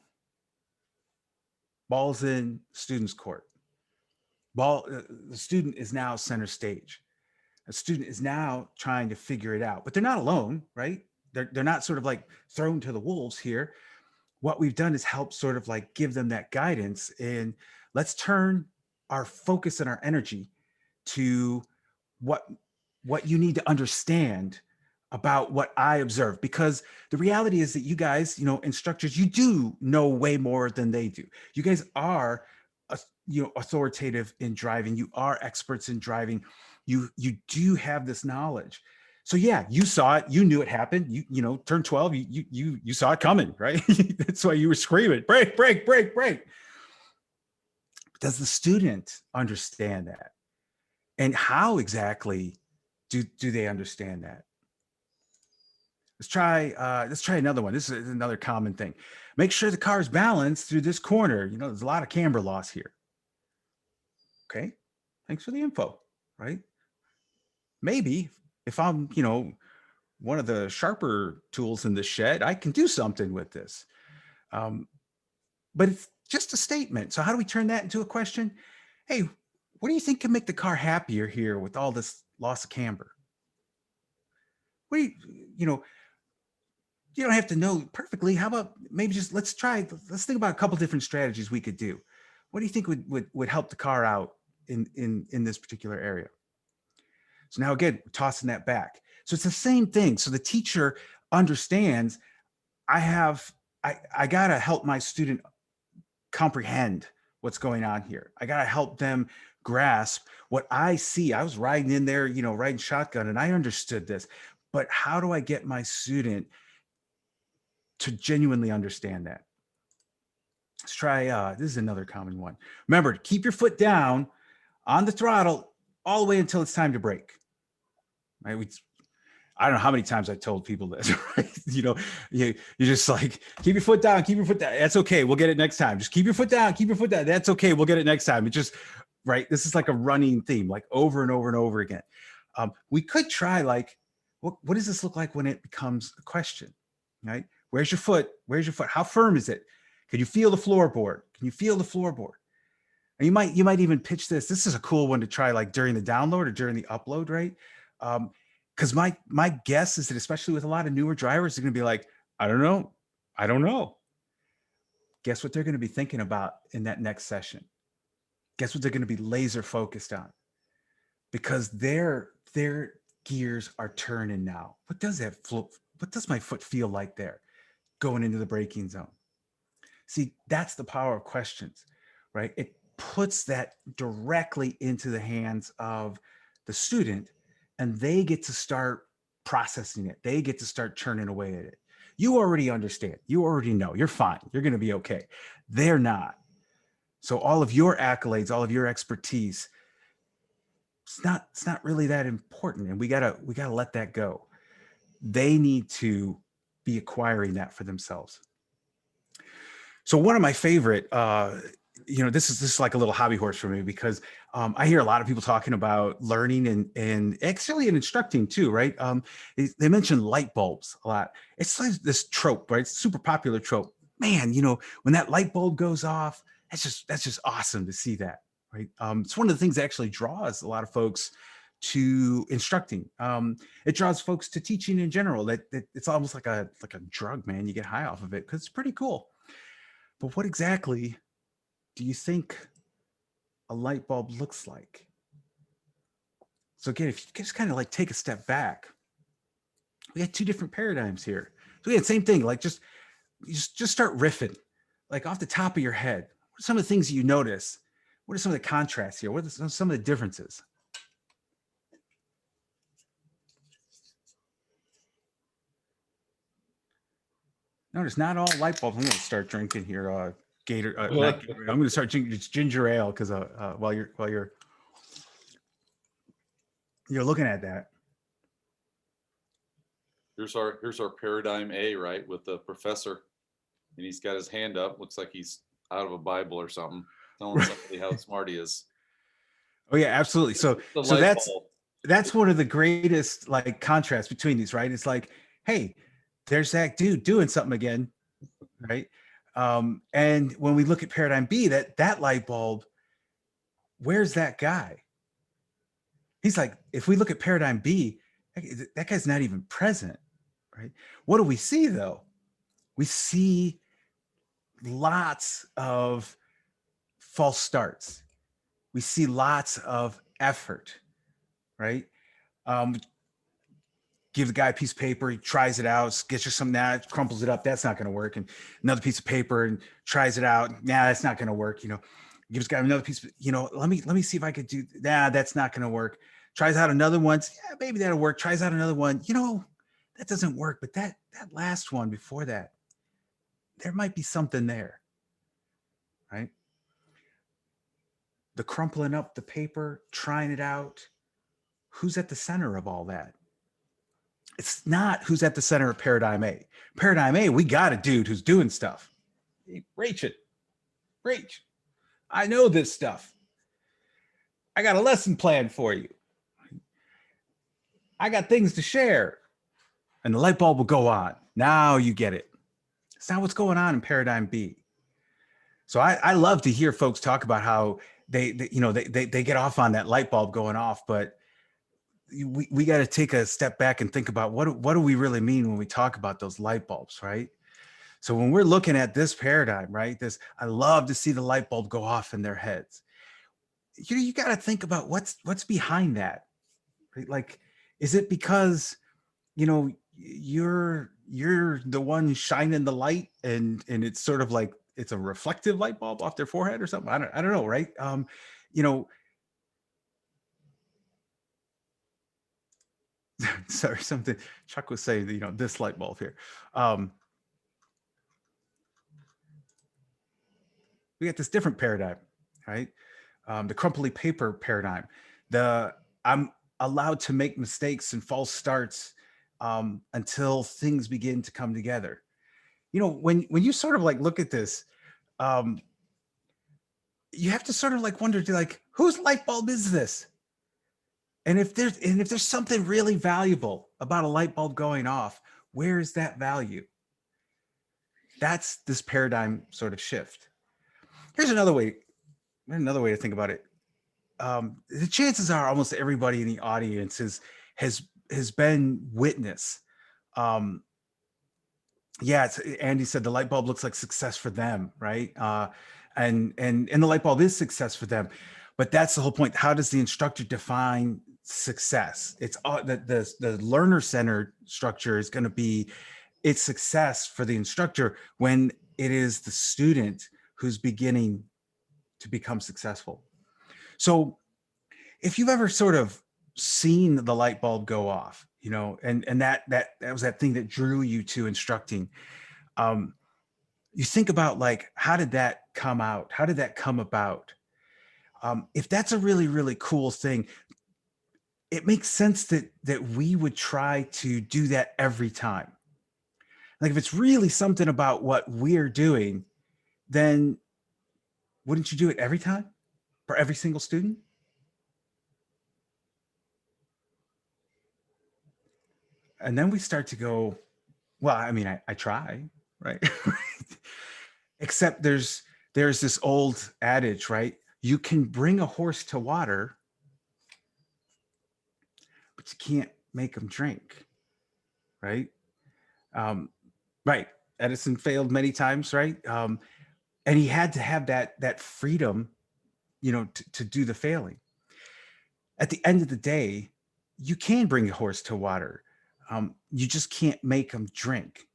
S3: ball's in student's court. The student is now center stage. A student is now trying to figure it out, but they're not alone, right? They're not sort of like thrown to the wolves here. What we've done is help sort of like give them that guidance, and let's turn our focus and our energy to what you need to understand about what I observe, because the reality is that you guys, instructors, you do know way more than they do. You guys are, authoritative in driving. You are experts in driving. You do have this knowledge. So yeah, you saw it. You knew it happened. You turned 12. You saw it coming, right? That's why you were screaming, break, break, break, break. Does the student understand that? And how exactly do they understand that? Let's try another one. This is another common thing. Make sure the car is balanced through this corner. There's a lot of camber loss here. Okay, thanks for the info, right? Maybe if I'm, one of the sharper tools in the shed, I can do something with this. But it's just a statement. So how do we turn that into a question? Hey, what do you think can make the car happier here with all this loss of camber? What do you don't have to know perfectly. How about maybe just let's think about a couple different strategies we could do. What do you think would help the car out in this particular area? So now again, we're tossing that back. So it's the same thing. So the teacher understands I gotta help my student comprehend what's going on here. I gotta help them grasp what I see. I was riding in there, riding shotgun, and I understood this. But how do I get my student to genuinely understand that? Let's try, this is another common one. Remember, keep your foot down on the throttle all the way until it's time to brake. Right? I don't know how many times I told people this, right? You just like, keep your foot down, keep your foot down. That's okay. We'll get it next time. Just keep your foot down, keep your foot down. That's okay. We'll get it next time. It just, right? This is like a running theme, like over and over and over again. We could try like, what does this look like when it becomes a question, right? Where's your foot? Where's your foot? How firm is it? Can you feel the floorboard? Can you feel the floorboard? And you might even pitch this. This is a cool one to try like during the download or during the upload, right? Because my guess is that especially with a lot of newer drivers, they're going to be like, I don't know. Guess what they're going to be thinking about in that next session? Guess what they're going to be laser focused on? Because their gears are turning now. What does my foot feel like there going into the braking zone? See, that's the power of questions, right? It puts that directly into the hands of the student, and they get to start processing it. They get to start churning away at it. You already understand. You already know. You're fine. You're going to be okay. They're not. So all of your accolades, all of your expertise, it's not really that important, and we gotta let that go. They need to be acquiring that for themselves. So one of my favorite, this is like a little hobby horse for me, because I hear a lot of people talking about learning and actually in instructing too, right? They mention light bulbs a lot. It's like this trope, right? It's a super popular trope. Man, when that light bulb goes off, that's just awesome to see that, right? It's one of the things that actually draws a lot of folks to instructing. It draws folks to teaching in general. That it's almost like a drug, man. You get high off of it because it's pretty cool. But what exactly do you think a light bulb looks like? So again, if you just kind of like take a step back, we had two different paradigms here. So we had the same thing, like just start riffing, like off the top of your head. What are some of the things you notice? What are some of the contrasts here? What are some of the differences? Notice not all light bulbs. I'm going to start drinking here. Not Gatorade. I'm going to start drinking ginger ale because while you're looking at that.
S1: Here's our paradigm A, right, with the professor, and he's got his hand up. Looks like he's out of a Bible or something, telling somebody how smart he is.
S3: Oh yeah, absolutely. So that's one of the greatest like contrasts between these, right? It's like, hey, there's that dude doing something again, right? And when we look at paradigm B, that light bulb, where's that guy? He's like, if we look at paradigm B, that guy's not even present, right? What do we see though? We see lots of false starts. We see lots of effort, right? Give the guy a piece of paper, he tries it out, gets you some that, crumples it up, that's not going to work. And another piece of paper and tries it out, nah, that's not going to work. Gives the guy another piece of, let me see if I could do, nah, that's not going to work. Tries out another one, yeah, maybe that'll work. Tries out another one, that doesn't work. But that last one before that, there might be something there, right? The crumpling up the paper, trying it out. Who's at the center of all that? It's not who's at the center of paradigm A. Paradigm A, we got a dude who's doing stuff. Hey, Rach, I know this stuff. I got a lesson plan for you. I got things to share. And the light bulb will go on. Now you get it. It's not what's going on in paradigm B. So I love to hear folks talk about how they get off on that light bulb going off, but we got to take a step back and think about what do we really mean when we talk about those light bulbs, right? So when we're looking at this paradigm, right, I love to see the light bulb go off in their heads. You got to think about what's behind that, right? Like, is it because you're the one shining the light and it's sort of like it's a reflective light bulb off their forehead or something? I don't know, right? Sorry, something Chuck was saying, this light bulb here. We got this different paradigm, right? The crumply paper paradigm. I'm allowed to make mistakes and false starts until things begin to come together. When you sort of like look at this, you have to sort of like wonder, like, whose light bulb is this? And if there's something really valuable about a light bulb going off, where is that value? That's this paradigm sort of shift. Here's another way to think about it. The chances are almost everybody in the audience has been witness. Andy said the light bulb looks like success for them, right? And the light bulb is success for them. But that's the whole point. How does the instructor define success? It's the learner-centered structure is going to be it's success for the instructor when it is the student who's beginning to become successful. So if you've ever sort of seen the light bulb go off, and that was that thing that drew you to instructing, you think about like, how did that come out? How did that come about? If that's a really, really cool thing, it makes sense that we would try to do that every time. Like if it's really something about what we're doing, then wouldn't you do it every time for every single student? And then we start to go, well, I mean, I try, right? Except there's this old adage, right? You can bring a horse to water, but you can't make them drink, right? Um, right. Edison failed many times, right? And he had to have that freedom, to do the failing. At the end of the day, you can bring a horse to water. You just can't make them drink.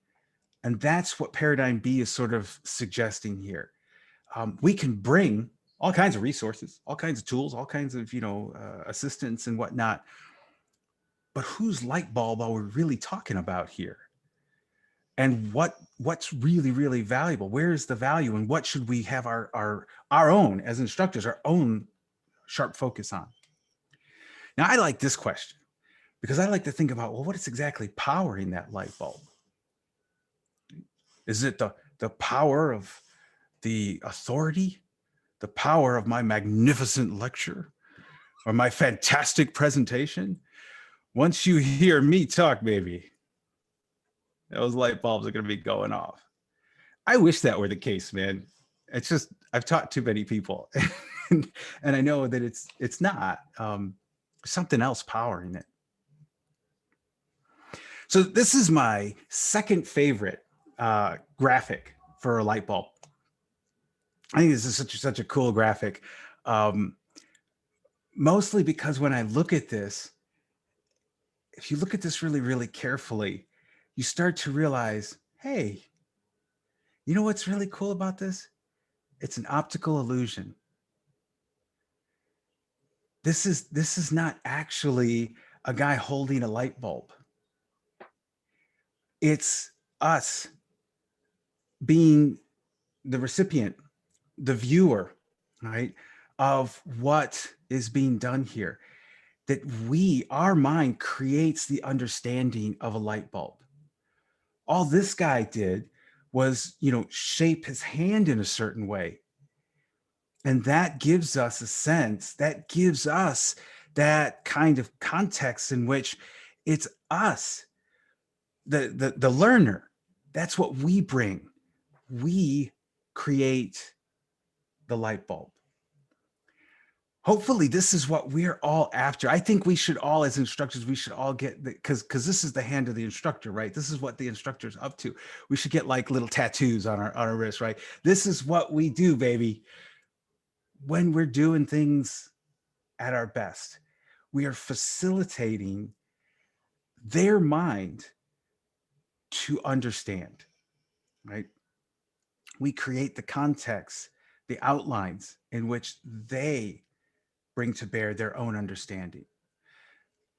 S3: And that's what Paradigm B is sort of suggesting here. We can bring all kinds of resources, all kinds of tools, all kinds of, assistance and whatnot. But whose light bulb are we really talking about here? And what's really, really valuable? Where is the value, and what should we have our own, as instructors, our own sharp focus on? Now, I like this question because I like to think about, well, what is exactly powering that light bulb? Is it the power of the authority, the power of my magnificent lecture, or my fantastic presentation? Once you hear me talk, baby, those light bulbs are going to be going off. I wish that were the case, man. It's just, I've taught too many people and I know that it's not. Something else powering it. So this is my second favorite graphic for a light bulb. I think this is such a cool graphic. Mostly because when I look at this, if you look at this really, really carefully, you start to realize, hey, you know what's really cool about this? It's an optical illusion. This is not actually a guy holding a light bulb. It's us being the recipient, the viewer, right, of what is being done here. That our mind creates the understanding of a light bulb. All this guy did was, shape his hand in a certain way. And that gives us a sense, that gives us that kind of context in which it's us, the learner. That's what we bring. We create the light bulb. Hopefully this is what we're all after. I think we should all, as instructors, we should all get, because this is the hand of the instructor, right? This is what the instructor's up to. We should get like little tattoos on our wrist, right? This is what we do, baby. When we're doing things at our best, we are facilitating their mind to understand, right? We create the context, the outlines in which they bring to bear their own understanding.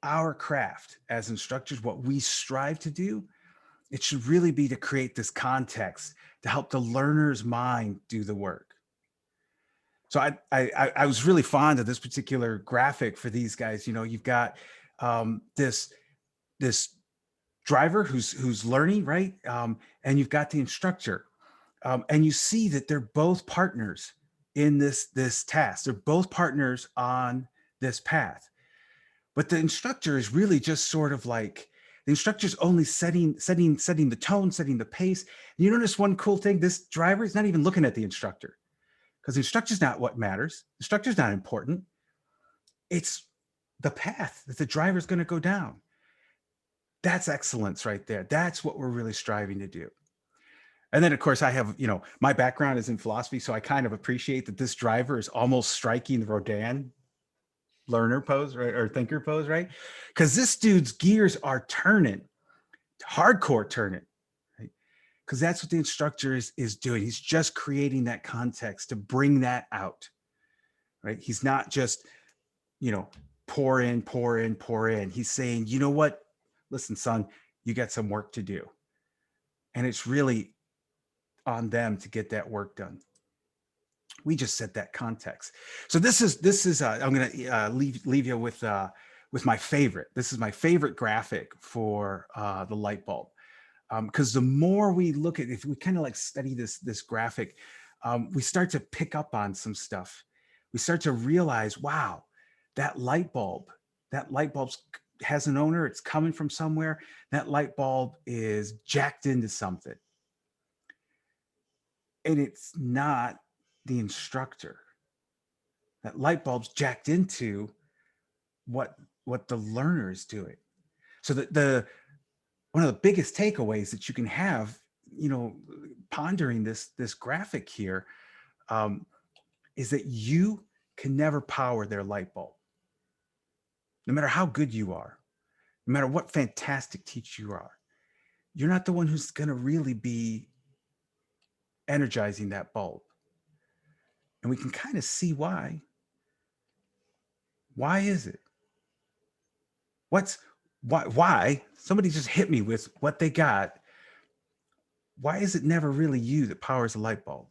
S3: Our craft as instructors, what we strive to do, it should really be to create this context to help the learner's mind do the work. So I was really fond of this particular graphic for these guys. You've got this driver who's learning, right? And you've got the instructor, and you see that they're both partners in this task. They're both partners on this path, but the instructor is really just sort of like, the instructor's only setting the tone, setting the pace. And you notice one cool thing: this driver is not even looking at the instructor, because the instructor's not what matters. The instructor's not important. It's the path that the driver's going to go down. That's excellence right there. That's what we're really striving to do. And then, of course, I have, my background is in philosophy, so I kind of appreciate that this driver is almost striking the Rodin learner pose, right, or thinker pose, right? Because this dude's gears are turning, hardcore turning, right? Because that's what the instructor is doing. He's just creating that context to bring that out, right? He's not just, pour in, pour in, pour in. He's saying, you know what? Listen, son, you got some work to do. And it's really on them to get that work done. We just set that context. So this is I'm going to leave you with my favorite. This is my favorite graphic for the light bulb. Because the more we look at, if we kind of like study this graphic, we start to pick up on some stuff. We start to realize, wow, that light bulb's has an owner, it's coming from somewhere. That light bulb is jacked into something. And it's not the instructor. That light bulb's jacked into what the learner is doing. So the one of the biggest takeaways that you can have, pondering this graphic here, is that you can never power their light bulb. No matter how good you are, no matter what fantastic teacher you are, you're not the one who's going to really be energizing that bulb. And we can kind of see why. Why is it? Why? Somebody just hit me with what they got. Why is it never really you that powers a light bulb?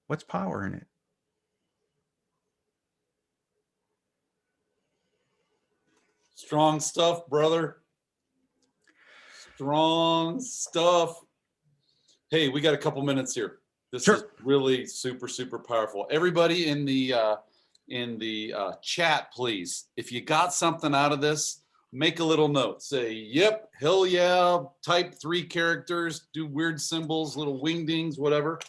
S3: What's powering it?
S1: Strong stuff, brother. Strong stuff. Hey, we got a couple minutes here. This is really super, super powerful. Everybody in the chat, please, if you got something out of this, make a little note. Say, yep, hell yeah, type 3 characters, do weird symbols, little wingdings, whatever.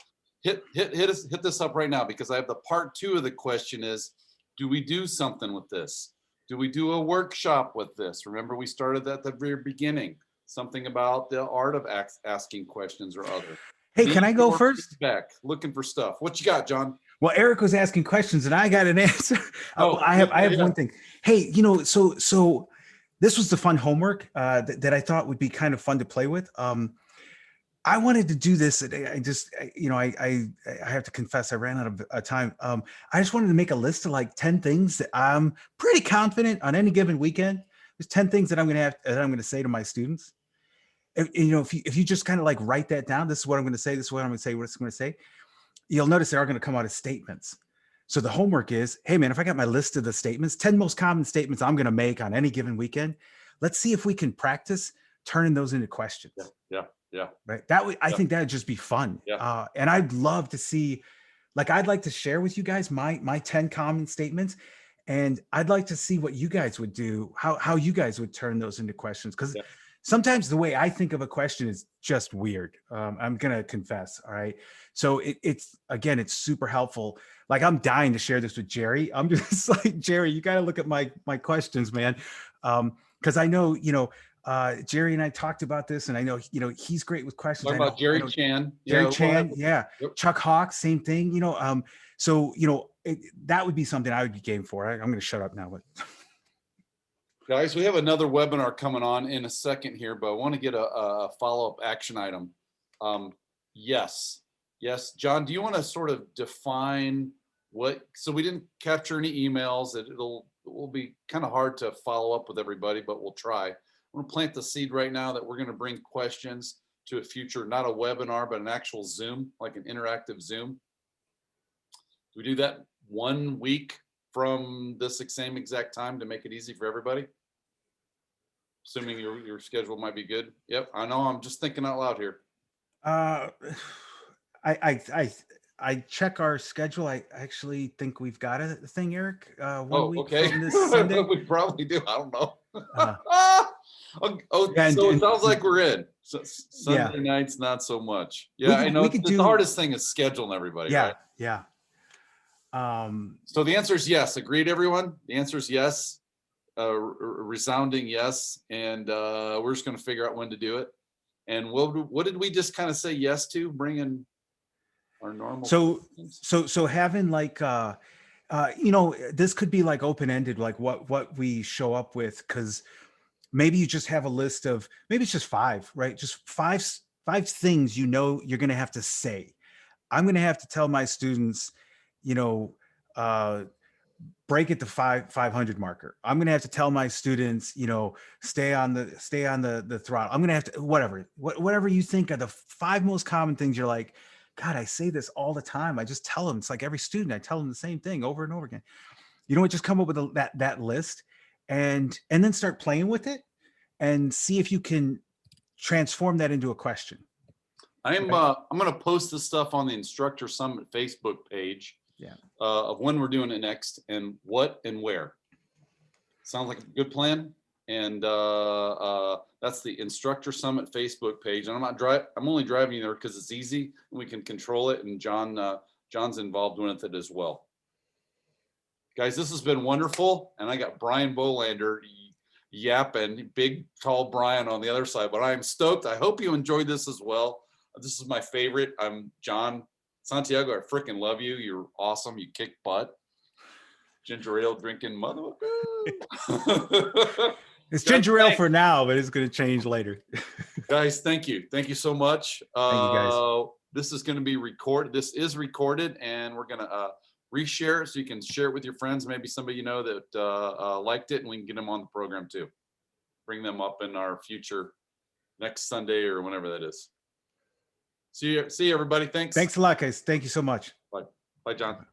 S1: Hit this up right now, because I have the part 2 of the question is, do we do something with this? Do we do a workshop with this? Remember, we started at the very beginning, something about the art of asking questions or other.
S3: Hey, can I go first?
S1: Feedback, looking for stuff. What you got, John?
S3: Well, Eric was asking questions and I got an answer. I have one thing. Hey, so this was the fun homework that I thought would be kind of fun to play with. I wanted to do this. I have to confess, I ran out of time. I just wanted to make a list of like 10 things that I'm pretty confident on any given weekend. There's 10 things that I'm going to say to my students. If you just kind of like write that down, this is what I'm going to say. This is what I'm going to say. What I'm going to say. You'll notice they are going to come out as statements. So the homework is, hey man, if I got my list of the statements, 10 most common statements I'm going to make on any given weekend, let's see if we can practice turning those into questions.
S1: Yeah.
S3: Right. I think that would just be fun.
S1: Yeah.
S3: And I'd love to see, like, I'd like to share with you guys my 10 common statements. And I'd like to see what you guys would do, how you guys would turn those into questions. Because sometimes the way I think of a question is just weird. I'm going to confess. All right. So it's super helpful. Like, I'm dying to share this with Jerry. I'm just like, Jerry, you got to look at my questions, man. Because I know, Jerry and I talked about this, and I know, he's great with questions.
S1: Talking about Jerry Chan.
S3: Jerry Chan. Yeah.
S1: Yep.
S3: Chuck Hawk, same thing, so, that would be something I would be game for. I'm going to shut up now, but.
S1: Guys, we have another webinar coming on in a second here, but I want to get a follow-up action item. Yes. John, do you want to sort of define so we didn't capture any emails. It will be kind of hard to follow up with everybody, but we'll try. I'm going to plant the seed right now that we're going to bring questions to a future, not a webinar, but an actual Zoom, like an interactive Zoom. Do we do that 1 week from this same exact time to make it easy for everybody? Assuming your schedule might be good. Yep, I know. I'm just thinking out loud here.
S3: I check our schedule. I actually think we've got a thing, Eric.
S1: 1 week
S3: okay.
S1: from this Sunday. We probably do. I don't know. So it sounds like we're in. So Sunday nights, not so much. Yeah, I know. The hardest thing is scheduling everybody.
S3: Yeah,
S1: right?
S3: yeah.
S1: So the answer is yes. Agreed, everyone? The answer is yes. Resounding yes. And we're just going to figure out when to do it. And what did we just kind of say yes to? Bringing our normal. So having like, this could be like open-ended, like what we show up with, because maybe you just have a list of, maybe it's just 5, right? Just five things you're going to have to say. I'm going to have to tell my students, break it to 500 marker. I'm going to have to tell my students, stay on the throttle. I'm going to have to, whatever you think are the 5 most common things. You're like, God, I say this all the time. I just tell them, it's like every student, I tell them the same thing over and over again. Just come up with that list and then start playing with it and see if you can transform that into a question. I'm going to post this stuff on the Instructor Summit Facebook page.
S3: Yeah.
S1: Of when we're doing it next and what and where. Sounds like a good plan. and that's the Instructor Summit Facebook page. And I'm only driving you there because it's easy and we can control it. And John's involved with it as well. Guys, this has been wonderful. And I got Brian Bolander yapping, big, tall Brian on the other side, but I'm stoked. I hope you enjoyed this as well. This is my favorite. I'm John Santiago. I freaking love you. You're awesome. You kick butt. Ginger ale drinking mother.
S3: It's ginger ale for now, but it's going to change later.
S1: Guys, thank you. Thank you so much.
S3: Thank you, guys.
S1: This is going to be recorded. This is recorded, and we're going to reshare it so you can share it with your friends. Maybe somebody you know that liked it, and we can get them on the program too. Bring them up in our future next Sunday or whenever that is. See you everybody. Thanks.
S3: Thanks a lot, guys. Thank you so much.
S1: Bye, John.